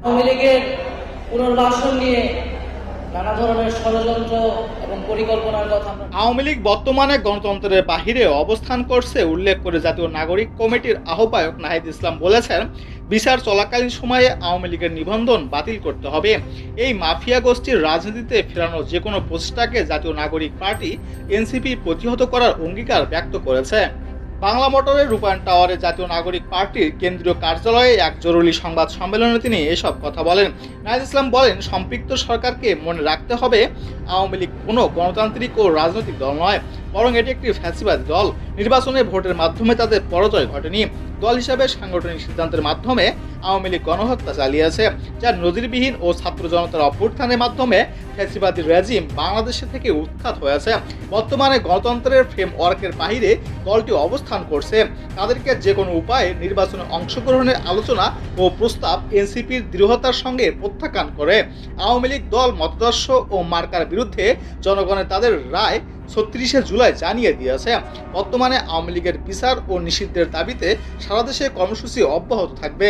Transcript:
আওয়ামী লীগের পুনর্বাসন নিয়ে নানা ধরনের ষড়যন্ত্র এবং পরিকল্পনার কথা আমরা আওয়ামী লীগ বর্তমানে গণতন্ত্রের বাহিরে অবস্থান করছে উল্লেখ করে জাতীয় নাগরিক কমিটির আহ্বায়ক নাহিদ ইসলাম বলেছেন, বিচার চলাকালীন সময়ে আওয়ামী লীগের নিবন্ধন বাতিল করতে হবে। এই মাফিয়া গোষ্ঠীর রাজনীতিতে ফেরানোর যে কোনো প্রচেষ্টাকে জাতীয় নাগরিক পার্টি এনসিপি প্রতিহত করার অঙ্গীকার ব্যক্ত করেছে। বাংলা মোটরের রূপায়ণ টাওয়ারে জাতীয় নাগরিক পার্টির কেন্দ্রীয় কার্যালয়ে এক জরুরি সংবাদ সম্মেলনে তিনি এসব কথা বলেন। নাহিদ ইসলাম বলেন, সম্পৃক্ত সরকারকে মনে রাখতে হবে আওয়ামী লীগ কোনো গণতান্ত্রিক ও রাজনৈতিক দল নয়, বরং এটি একটি ফ্যাসিবাদী দল। নির্বাচনে ভোটের মাধ্যমে তাদের পরাজয় ঘটেনি। দল হিসাবে সাংগঠনিক সিদ্ধান্তের মাধ্যমে আওয়ামী লীগ গণহত্যা চালিয়েছে, যার নজিরবিহীন ও ছাত্র জনতার অভ্যুত্থানের মাধ্যমে ফ্যাসিবাদী রেজিম বাংলাদেশ থেকে উৎখাত হয়েছে। বর্তমানে গণতন্ত্রের ফ্রেমওয়ার্কের বাহিরে দলটি অবস্থান করছে। তাদেরকে যে কোনো উপায়ে নির্বাচনে অংশগ্রহণের আলোচনা ও প্রস্তাব এনসিপির দৃঢ়তার সঙ্গে প্রত্যাখ্যান করে। আওয়ামী লীগ দল মতাদর্শ ও মার্কার বিরুদ্ধে জনগণের তাদের রায় ৩৬শে জুলাই জানিয়ে দিয়েছে। বর্তমানে আওয়ামী লীগের বিচার ও নিষিদ্ধের দাবিতে সারা দেশে কর্মসূচি অব্যাহত থাকবে।